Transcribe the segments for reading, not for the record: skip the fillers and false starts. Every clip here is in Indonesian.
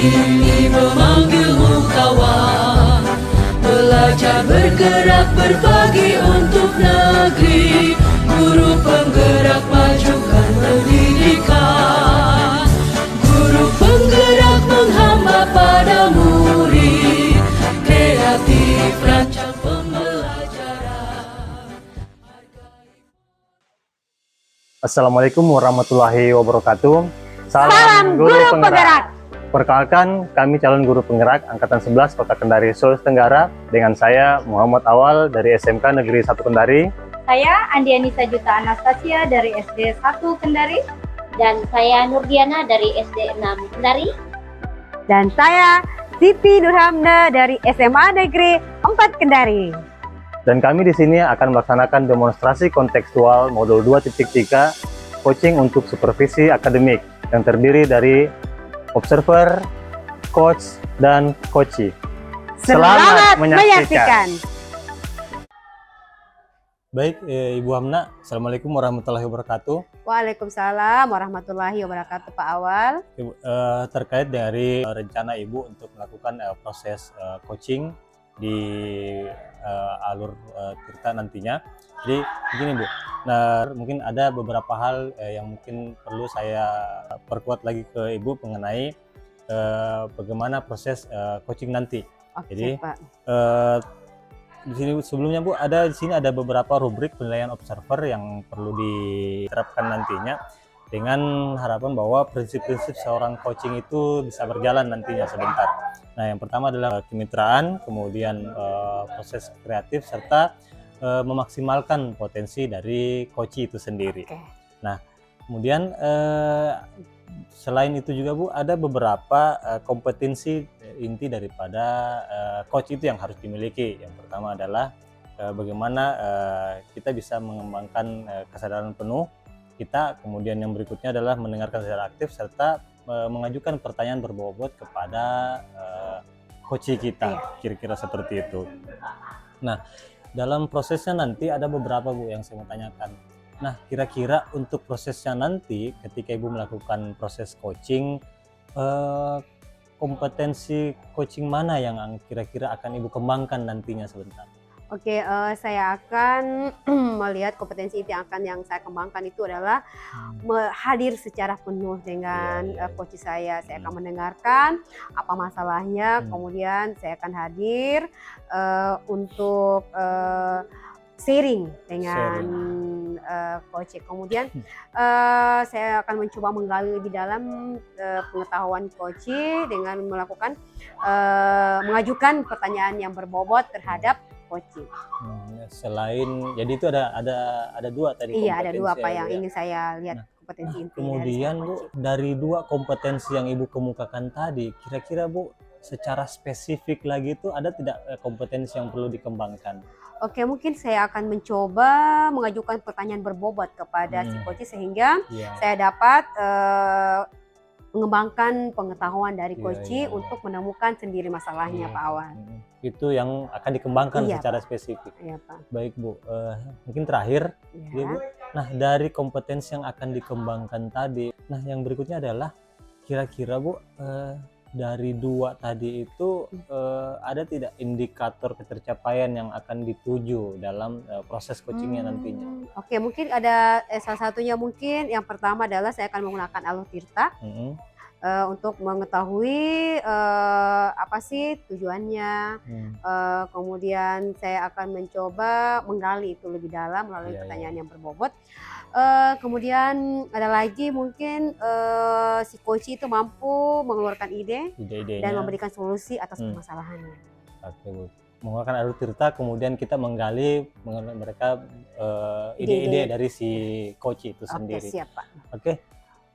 ini memanggilmu kawan. Belajar bergerak berbagi untuk negeri. Guru penggerak majukan pendidikan. Guru penggerak menghamba pada murid. Kreatif rancang pembelajaran. Assalamualaikum warahmatullahi wabarakatuh. Salam Guru Penggerak. Perkenalkan, kami calon guru penggerak Angkatan 11 Kota Kendari, Sulawesi Tenggara. Dengan saya Muhammad Awal dari SMK Negeri 1 Kendari. Saya Andianisa Juta Anastasia dari SD 1 Kendari. Dan saya Nurdiana dari SD 6 Kendari. Dan saya Siti Nurhamda dari SMA Negeri 4 Kendari. Dan kami di sini akan melaksanakan demonstrasi kontekstual modul 2.3 coaching untuk supervisi akademik yang terdiri dari observer, coach, dan coachee. Selamat menyaksikan. Baik, Ibu Hamna, Assalamualaikum warahmatullahi wabarakatuh. Waalaikumsalam warahmatullahi wabarakatuh, Pak Awal. Ibu, terkait dari rencana Ibu untuk melakukan proses coaching di alur Tirta nantinya. Jadi begini Bu, nah mungkin ada beberapa hal yang mungkin perlu saya perkuat lagi ke Ibu mengenai bagaimana proses coaching nanti. Oke, Jadi Pak. di sini sebelumnya Bu, di sini ada beberapa rubrik penilaian observer yang perlu diterapkan nantinya dengan harapan bahwa prinsip-prinsip seorang coaching itu bisa berjalan nantinya sebentar. Nah, yang pertama adalah kemitraan, kemudian proses kreatif serta memaksimalkan potensi dari coachee itu sendiri. Oke. Nah, kemudian selain itu juga Bu, ada beberapa kompetensi inti daripada coach itu yang harus dimiliki. Yang pertama adalah bagaimana kita bisa mengembangkan kesadaran penuh kita, kemudian yang berikutnya adalah mendengarkan secara aktif serta mengajukan pertanyaan berbobot kepada coachee kita, kira-kira seperti itu. Nah, dalam prosesnya nanti ada beberapa Bu yang saya mau tanyakan. Nah, kira-kira untuk prosesnya nanti ketika Ibu melakukan proses coaching, kompetensi coaching mana yang kira-kira akan Ibu kembangkan nantinya sebentar? Oke, saya akan melihat kompetensi yang saya kembangkan itu adalah hadir secara penuh dengan coach saya. Saya akan mendengarkan apa masalahnya, kemudian saya akan hadir untuk sharing dengan coach. Kemudian saya akan mencoba menggali lebih dalam pengetahuan coach dengan melakukan mengajukan pertanyaan yang berbobot terhadap coaching. Selain, jadi itu ada dua tadi. Iya, ada dua Pak yang ingin saya lihat kompetensi inti. Kemudian Bu, dari dua kompetensi yang Ibu kemukakan tadi, kira-kira Bu secara spesifik lagi itu ada tidak kompetensi yang perlu dikembangkan? Oke, mungkin saya akan mencoba mengajukan pertanyaan berbobot kepada si coach sehingga saya dapat mengembangkan pengetahuan dari coach untuk menemukan sendiri masalahnya Pak Awan. Itu yang akan dikembangkan secara spesifik. Iya Pak. Baik Bu, mungkin terakhir Bu. Nah, dari kompetensi yang akan dikembangkan tadi, nah yang berikutnya adalah kira-kira Bu, dari dua tadi itu ada tidak indikator ketercapaian yang akan dituju dalam proses coachingnya nantinya? Oke, mungkin ada salah satunya, mungkin yang pertama adalah saya akan menggunakan alur Tirta untuk mengetahui apa sih tujuannya. Kemudian saya akan mencoba menggali itu lebih dalam melalui pertanyaan yang berbobot. Kemudian ada lagi mungkin si coach itu mampu mengeluarkan ide dan memberikan solusi atas permasalahannya. Oke Bu, menggunakan alur Tirta, kemudian kita menggali mereka ide-ide dari si coach itu sendiri. Oke, siap Pak. Oke.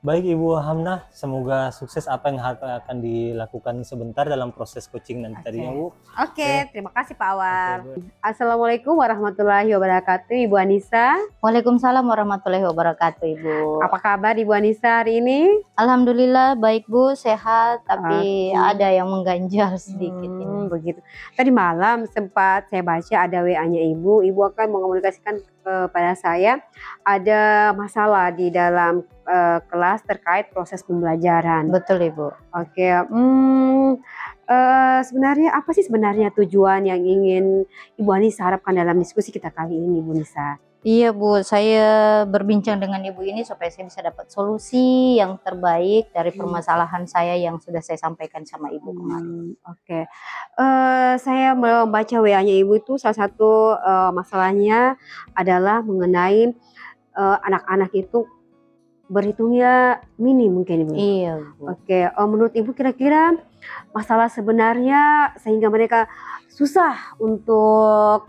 Baik Ibu Hamna, semoga sukses apa yang akan dilakukan sebentar dalam proses coaching nanti tadinya Bu. Oke, terima kasih Pak Awal. Assalamualaikum warahmatullahi wabarakatuh, Ibu Anissa. Waalaikumsalam warahmatullahi wabarakatuh, Ibu. Apa kabar Ibu Anissa hari ini? Alhamdulillah baik Bu, sehat, tapi ada yang mengganjal sedikit ini. Begitu. Tadi malam sempat saya baca ada WA-nya Ibu. Ibu akan mengomunikasikan kepada saya ada masalah di dalam kelas terkait proses pembelajaran. Betul Ibu. Oke, sebenarnya apa sih sebenarnya tujuan yang ingin Ibu Anissa harapkan dalam diskusi kita kali ini, Bu Nisa? Iya Bu, saya berbincang dengan Ibu ini supaya saya bisa dapat solusi yang terbaik dari permasalahan saya yang sudah saya sampaikan sama Ibu kemarin. Oke. Saya membaca WA-nya Ibu itu salah satu masalahnya adalah mengenai anak-anak itu berhitungnya mini mungkin Ibu. Iya Bu. Oke, menurut Ibu kira-kira masalah sebenarnya sehingga mereka susah untuk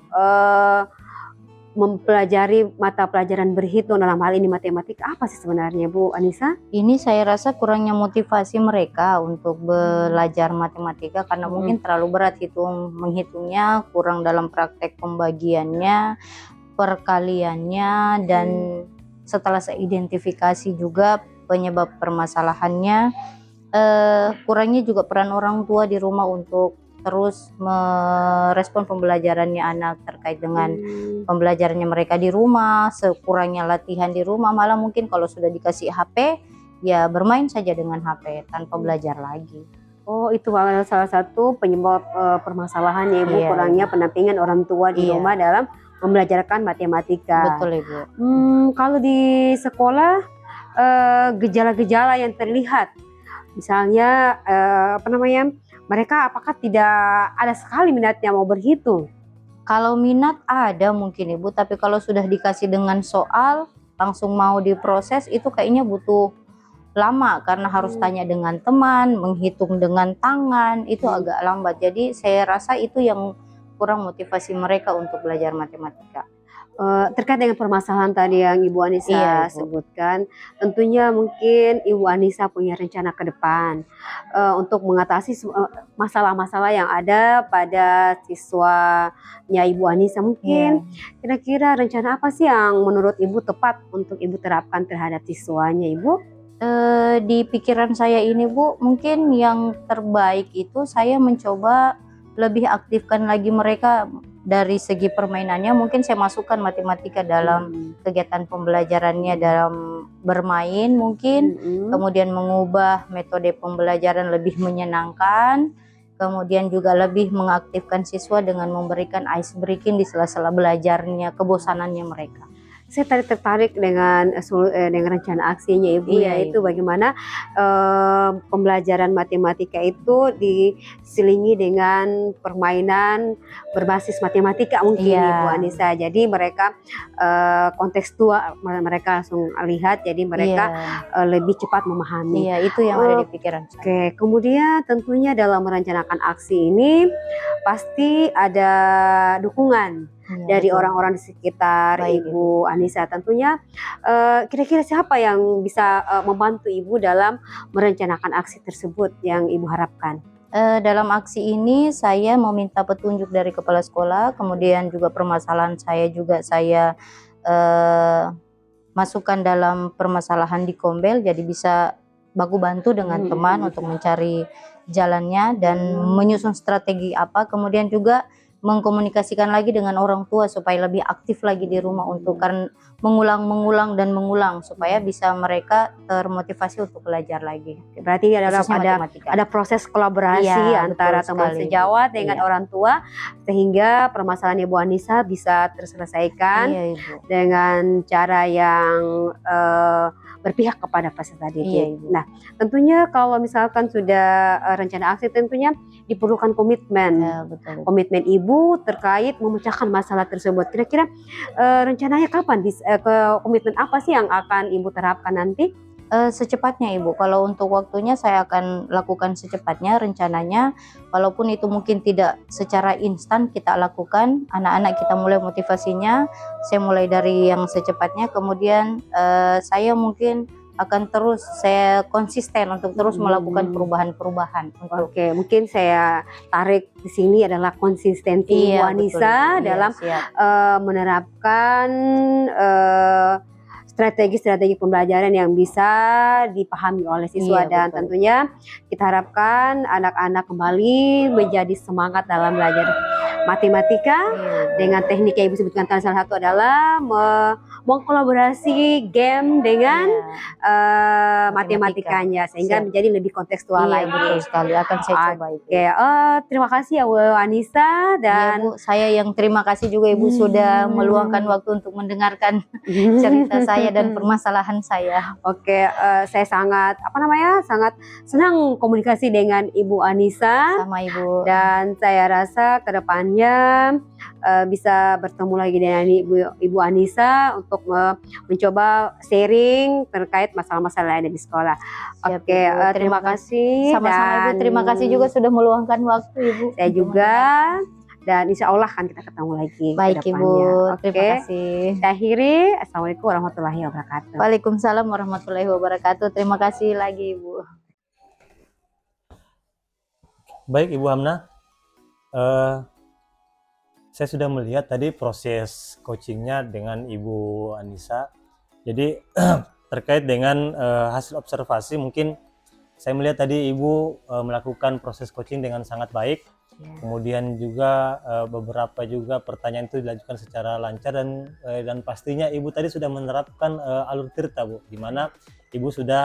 mempelajari mata pelajaran berhitung dalam hal ini matematika, apa sih sebenarnya Bu Anissa? Ini saya rasa kurangnya motivasi mereka untuk belajar matematika karena mungkin terlalu berat menghitungnya, kurang dalam praktek pembagiannya, perkaliannya, dan setelah saya identifikasi juga penyebab permasalahannya, kurangnya juga peran orang tua di rumah untuk terus merespon pembelajarannya anak terkait dengan pembelajarannya mereka di rumah, sekurangnya latihan di rumah, malah mungkin kalau sudah dikasih HP ya bermain saja dengan HP tanpa belajar lagi. Oh, itu salah satu penyebab permasalahannya Ibu, kurangnya pendampingan orang tua di rumah dalam membelajarkan matematika. Betul Ibu. Kalau di sekolah gejala-gejala yang terlihat, misalnya mereka apakah tidak ada sekali minatnya mau berhitung? Kalau minat ada mungkin Ibu, tapi kalau sudah dikasih dengan soal langsung mau diproses itu kayaknya butuh lama karena harus tanya dengan teman, menghitung dengan tangan, itu agak lambat. Jadi saya rasa itu yang kurang motivasi mereka untuk belajar matematika. Terkait dengan permasalahan tadi yang Ibu Anissa sebutkan, tentunya mungkin Ibu Anissa punya rencana ke depan untuk mengatasi masalah-masalah yang ada pada siswanya Ibu Anissa. Mungkin kira-kira rencana apa sih yang menurut Ibu tepat untuk Ibu terapkan terhadap siswanya Ibu? Di pikiran saya ini Bu, mungkin yang terbaik itu saya mencoba lebih aktifkan lagi mereka dari segi permainannya. Mungkin saya masukkan matematika dalam kegiatan pembelajarannya dalam bermain mungkin, kemudian mengubah metode pembelajaran lebih menyenangkan, kemudian juga lebih mengaktifkan siswa dengan memberikan ice breaking di sela-sela belajarnya, kebosanannya mereka. Saya tertarik dengan rencana aksinya Ibu, yaitu bagaimana pembelajaran matematika itu diselingi dengan permainan berbasis matematika mungkin Ibu Anissa. Jadi mereka kontekstual, mereka langsung lihat, jadi mereka lebih cepat memahami. Iya, itu yang ada di pikiran saya. Oke, kemudian tentunya dalam merencanakan aksi ini pasti ada dukungan dari orang-orang di sekitar Ibu Anissa. Tentunya kira-kira siapa yang bisa membantu Ibu dalam merencanakan aksi tersebut yang Ibu harapkan? Dalam aksi ini saya meminta petunjuk dari kepala sekolah, kemudian juga permasalahan saya juga saya masukkan dalam permasalahan di Kombel, jadi bisa baku bantu dengan teman untuk mencari jalannya dan menyusun strategi apa, kemudian juga mengkomunikasikan lagi dengan orang tua supaya lebih aktif lagi di rumah untuk mengulang dan mengulang supaya bisa mereka termotivasi untuk belajar lagi. Berarti ada proses kolaborasi antara teman sejawat dengan orang tua sehingga permasalahan Ibu Anissa bisa terselesaikan dengan cara yang berpihak kepada peserta didik. Nah, tentunya kalau misalkan sudah rencana aksi, tentunya diperlukan komitmen, komitmen Ibu terkait memecahkan masalah tersebut. Kira-kira rencananya kapan? Komitmen apa sih yang akan Ibu terapkan nanti? Secepatnya Ibu, kalau untuk waktunya saya akan lakukan secepatnya rencananya, walaupun itu mungkin tidak secara instan kita lakukan, anak-anak kita mulai motivasinya, saya mulai dari yang secepatnya, kemudian saya mungkin akan saya konsisten untuk terus melakukan perubahan-perubahan. Oke, mungkin saya tarik di sini adalah konsistensi Ibu Anissa dalam menerapkan strategi-strategi pembelajaran yang bisa dipahami oleh siswa dan tentunya kita harapkan anak-anak kembali menjadi semangat dalam belajar matematika. Iya, Dengan teknik yang Ibu sebutkan tadi, salah satu adalah mengkolaborasi game dengan matematikanya, sehingga Siap. menjadi lebih kontekstual Iya, lagi. betul sekali. Akan saya coba Ibu. Oke, terima kasih ya Bu Anissa, Iya dan Bu, saya yang terima kasih juga Ibu sudah meluangkan waktu untuk mendengarkan cerita saya dan permasalahan saya. Oke, saya sangat sangat senang komunikasi dengan Ibu Anissa, Sama Ibu. dan saya rasa kedepannya bisa bertemu lagi dengan Ibu Anissa untuk mencoba sharing terkait masalah-masalah yang ada di sekolah. Siap, Oke, Ibu. terima kasih. Sama-sama Ibu, dan terima kasih juga sudah meluangkan waktu Ibu. saya juga, dan insya Allah kan kita ketemu lagi Baik ke Ibu, depannya. terima Oke. kasih. Saya akhiri. Assalamualaikum warahmatullahi wabarakatuh. Waalaikumsalam warahmatullahi wabarakatuh. Terima kasih lagi Ibu. Baik Ibu Hamna, saya sudah melihat tadi proses coachingnya dengan Ibu Anissa. Jadi terkait dengan hasil observasi, mungkin saya melihat tadi Ibu melakukan proses coaching dengan sangat baik. Kemudian juga beberapa juga pertanyaan itu dilanjutkan secara lancar, dan pastinya Ibu tadi sudah menerapkan alur tirta Bu, di mana Ibu sudah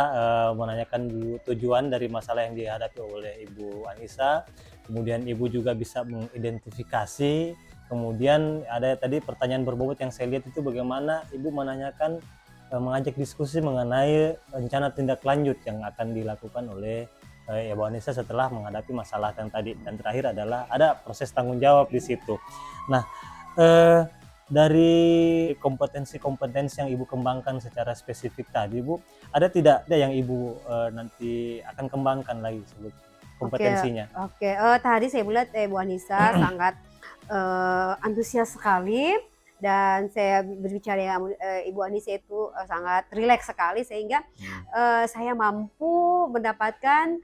menanyakan dulu tujuan dari masalah yang dihadapi oleh Ibu Anissa. Kemudian Ibu juga bisa mengidentifikasi. Kemudian ada tadi pertanyaan berbobot yang saya lihat itu bagaimana Ibu menanyakan, mengajak diskusi mengenai rencana tindak lanjut yang akan dilakukan oleh Ibu Anissa setelah menghadapi masalah yang tadi. Dan terakhir adalah ada proses tanggung jawab di situ. Nah, dari kompetensi-kompetensi yang Ibu kembangkan secara spesifik tadi Bu, ada tidak ada yang Ibu nanti akan kembangkan lagi sebut kompetensinya? Oke, tadi saya melihat Bu Anissa sangat antusias sekali, dan saya berbicara dengan Ibu Anissa itu sangat rileks sekali, sehingga saya mampu mendapatkan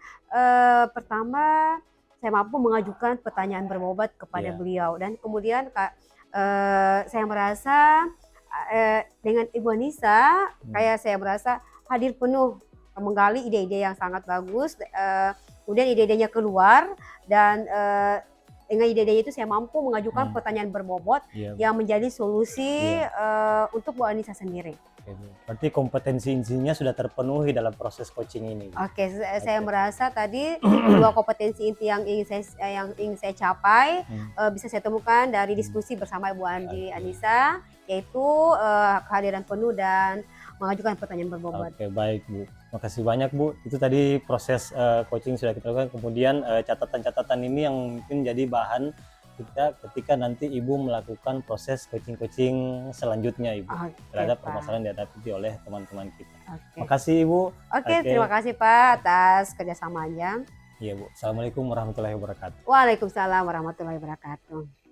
pertama, saya mampu mengajukan pertanyaan berbobot kepada beliau, dan kemudian saya merasa dengan Ibu Anissa kayak saya merasa hadir penuh, menggali ide-ide yang sangat bagus, kemudian ide-idenya keluar, dan dengan ide-ide itu saya mampu mengajukan pertanyaan berbobot yang menjadi solusi untuk Bu Anissa sendiri. Berarti kompetensi intinya sudah terpenuhi dalam proses coaching ini. Oke, saya merasa tadi dua kompetensi inti yang ingin saya capai bisa saya temukan dari diskusi bersama Ibu Anissa, yaitu kehadiran penuh dan mengajukan pertanyaan berbobot. Oke, baik Bu. Makasih banyak Bu. Itu tadi proses coaching sudah kita lakukan. Kemudian catatan-catatan ini yang mungkin jadi bahan kita ketika nanti Ibu melakukan proses coaching selanjutnya Ibu, terhadap permasalahan yang dihadapi oleh teman-teman kita. Makasih Ibu. Oke, terima kasih Pak atas kerjasamanya. Iya Bu. Assalamualaikum warahmatullahi wabarakatuh. Waalaikumsalam warahmatullahi wabarakatuh.